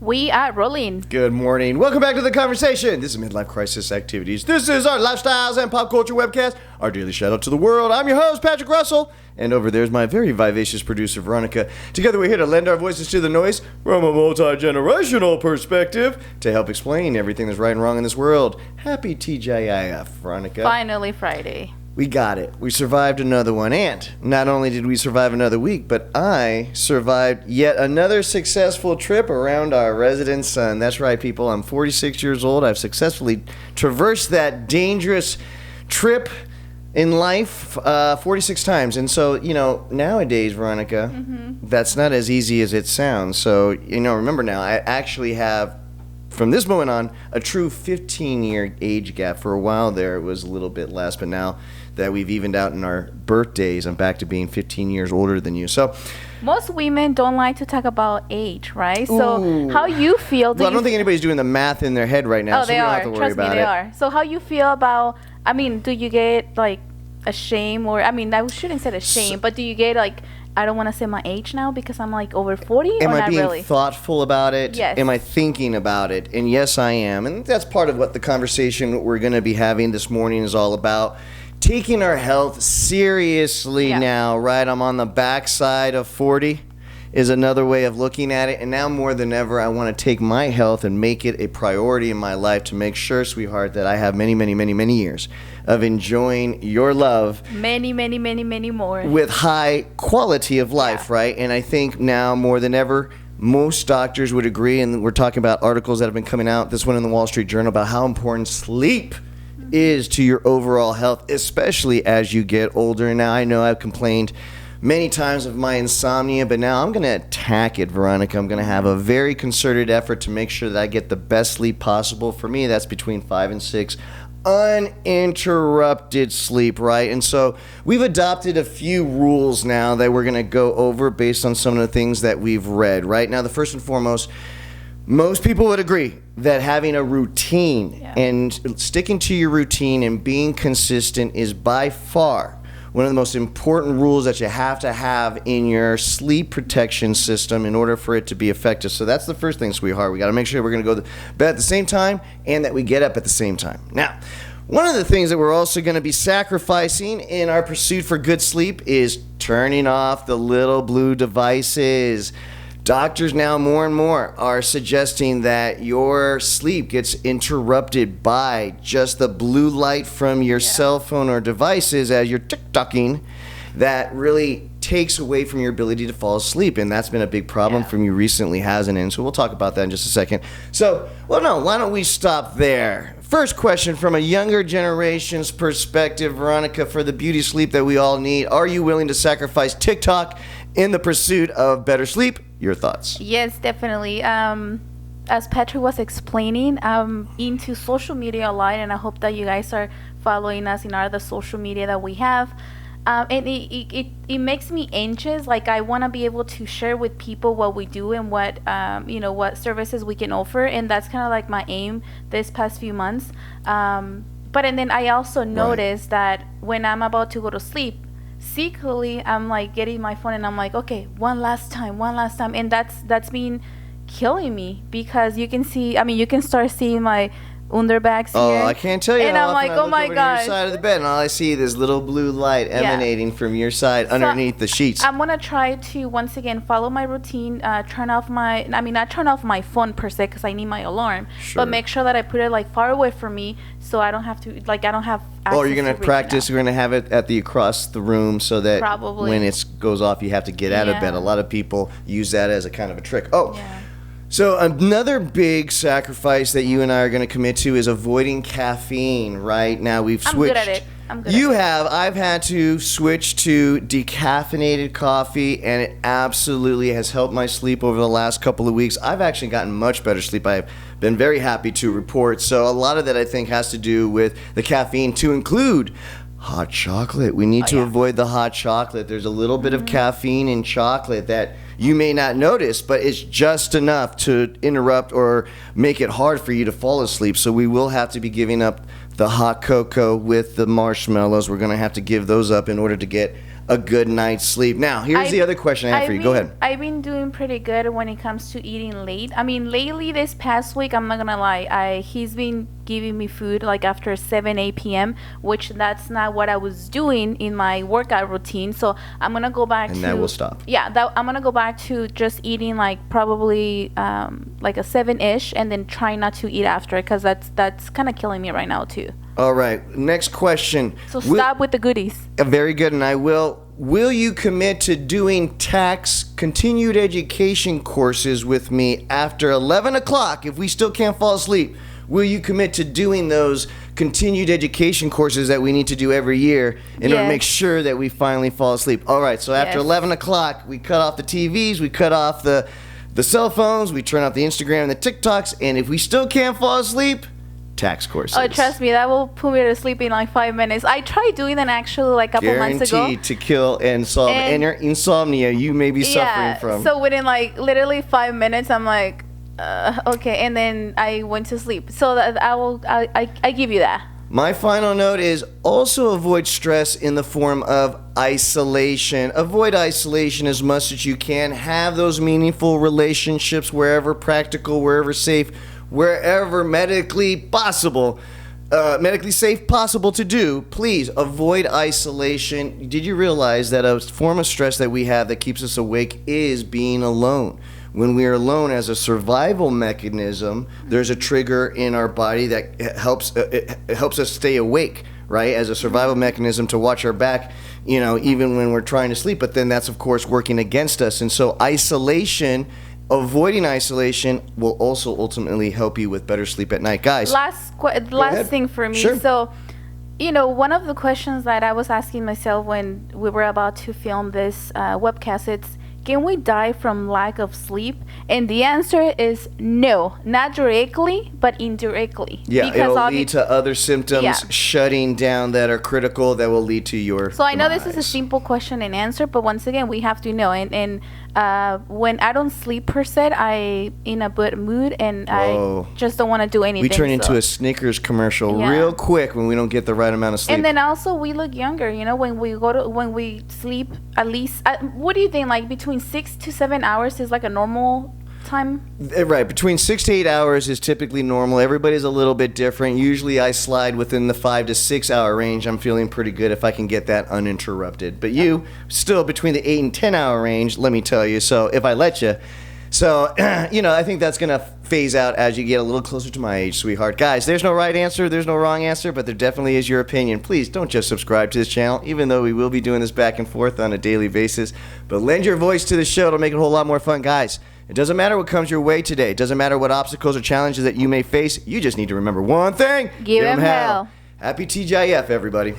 We are rolling. Good morning. Welcome back to the conversation. This is Midlife Crisis Activities. This is our lifestyles and pop culture webcast, our daily shout out to the world. I'm your host, Patrick Russell, and over there's my very vivacious producer, Veronica. Together we're here to lend our voices to the noise from a multi-generational perspective to help explain everything that's right and wrong in this world. Happy TGIF, Veronica. Finally Friday. We got it. We survived another one. And not only did we survive another week, but I survived yet another successful trip around our resident sun. That's right, people. I'm 46 years old. I've successfully traversed that dangerous trip in life 46 times. And so, nowadays, Veronica, that's not as easy as it sounds. So, remember now, I actually have, from this moment on, a true 15-year age gap. For a while there, it was a little bit less, but now that we've evened out in our birthdays, I'm back to being 15 years older than you. So most women don't like to talk about age, right? So how you feel? I don't think anybody's doing the math in their head right now, so we don't have to worry Trust about me, they it. are. So how you feel about, do you get like a shame or, I shouldn't say a shame, but do you get like, I don't want to say my age now because I'm like over 40 Am or I not being really? thoughtful about it? Yes. Am I thinking about it? And yes, I am. And that's part of what the conversation we're going to be having this morning is all about. Taking our health seriously now, right? I'm on the backside of 40 is another way of looking at it. And now more than ever, I want to take my health and make it a priority in my life to make sure, sweetheart, that I have many, many, many, many years of enjoying your love. Many, many, many, many more. With high quality of life, right? And I think now more than ever, most doctors would agree, and we're talking about articles that have been coming out, this one in the Wall Street Journal, about how important sleep is to your overall health, especially as you get older. And now I know I've complained many times of my insomnia, but now I'm going to attack it, Veronica. I'm going to have a very concerted effort to make sure that I get the best sleep possible. For me, that's between 5 and 6 uninterrupted sleep, right? And so we've adopted a few rules now that we're going to go over based on some of the things that we've read, right? Now, the first and foremost, most people would agree that having a routine and sticking to your routine and being consistent is by far one of the most important rules that you have to have in your sleep protection system in order for it to be effective. So that's the first thing, sweetheart. We got to make sure we're going to go to bed at the same time and that we get up at the same time. Now, one of the things that we're also going to be sacrificing in our pursuit for good sleep is turning off the little blue devices. Doctors now more and more are suggesting that your sleep gets interrupted by just the blue light from your cell phone or devices as you're tick-tocking. That really takes away from your ability to fall asleep, and that's been a big problem for you recently, hasn't it? And so we'll talk about that in just a second. So, why don't we stop there? First question from a younger generation's perspective, Veronica, for the beauty sleep that we all need. Are you willing to sacrifice TikTok in the pursuit of better sleep? Your thoughts? Yes, definitely. As Patrick was explaining, I'm into social media a lot, and I hope that you guys are following us in all the social media that we have. And it makes me anxious. Like, I want to be able to share with people what we do and what what services we can offer, and that's kind of like my aim this past few months. And then I also noticed that when I'm about to go to sleep, secretly I'm like getting my phone and I'm like, okay, one last time, and that's been killing me because you can see, you can start seeing my underbags here. Oh, I can't tell you. And I'm like, oh my gosh. Your side of the bed, and all I see is this little blue light emanating from your side underneath the sheets. I'm gonna try to once again follow my routine. Turn off my, not turn off my phone per se because I need my alarm, but make sure that I put it like far away from me so I don't have to I don't have. Oh, you're gonna practice. You're gonna have it at the across the room so that when it goes off, you have to get out of bed. A lot of people use that as a kind of a trick. So another big sacrifice that you and I are going to commit to is avoiding caffeine. Right now, we've switched. I'm good at it. I've had to switch to decaffeinated coffee, and it absolutely has helped my sleep over the last couple of weeks. I've actually gotten much better sleep. I've been very happy to report. So a lot of that, I think, has to do with the caffeine, to include hot chocolate. We need to avoid the hot chocolate. There's a little bit of caffeine in chocolate that you may not notice, but it's just enough to interrupt or make it hard for you to fall asleep. So we will have to be giving up the hot cocoa with the marshmallows. We're going to have to give those up in order to get a good night's sleep. Now, here's the other question I have for you. Go ahead. I've been doing pretty good when it comes to eating late. I mean, lately this past week, I'm not gonna lie, he's been giving me food like after 7-8 p.m., which that's not what I was doing in my workout routine. So I'm gonna go back and that will stop. Yeah, I'm gonna go back to just eating like probably like a 7-ish, and then try not to eat after, because that's kind of killing me right now too. All right, next question. So stop with the goodies. Very good, and I will. Will you commit to doing tax continued education courses with me after 11 o'clock if we still can't fall asleep? Will you commit to doing those continued education courses that we need to do every year in order to make sure that we finally fall asleep? All right, so after 11 o'clock, we cut off the TVs, we cut off the cell phones, we turn off the Instagram and the TikToks, and if we still can't fall asleep, tax courses. Oh, trust me, that will put me to sleep in like 5 minutes. I tried doing that actually like a couple months ago. Guaranteed to kill and solve any insomnia you may be suffering from. So within like literally 5 minutes, I'm like, okay, and then I went to sleep. So that I give you that. My final note is also avoid stress in the form of isolation. Avoid isolation as much as you can. Have those meaningful relationships wherever practical, wherever safe, wherever medically safe possible to do. Please avoid isolation. Did you realize that a form of stress that we have that keeps us awake is being alone? When we are alone as a survival mechanism, there's a trigger in our body that helps us stay awake, right? As a survival mechanism to watch our back, even when we're trying to sleep. But then that's, of course, working against us. And so avoiding isolation will also ultimately help you with better sleep at night. Guys, last thing for me. Sure. So, one of the questions that I was asking myself when we were about to film this webcast, it's, can we die from lack of sleep? And the answer is no, not directly, but indirectly. Yeah, it'll lead to other symptoms shutting down that are critical that will lead to your So I know demise. this is a simple question and answer, but once again, we have to know. And when I don't sleep per se, I in a good mood, and I just don't want to do anything. We turn into a Snickers commercial real quick when we don't get the right amount of sleep. And then also we look younger, when we sleep at least. What do you think? Like between 6 to 7 hours is like a normal time? Right, between 6 to 8 hours is typically normal. Everybody's a little bit different. Usually I slide within the 5 to 6 hour range. I'm feeling pretty good if I can get that uninterrupted. But you, still between the 8 and 10 hour range, let me tell you. So if I let you. So, I think that's going to phase out as you get a little closer to my age, sweetheart. Guys, there's no right answer, there's no wrong answer, but there definitely is your opinion. Please don't just subscribe to this channel, even though we will be doing this back and forth on a daily basis. But lend your voice to the show. It'll make it a whole lot more fun. Guys, it doesn't matter what comes your way today. It doesn't matter what obstacles or challenges that you may face. You just need to remember one thing. Give 'em hell. Happy TGIF, everybody.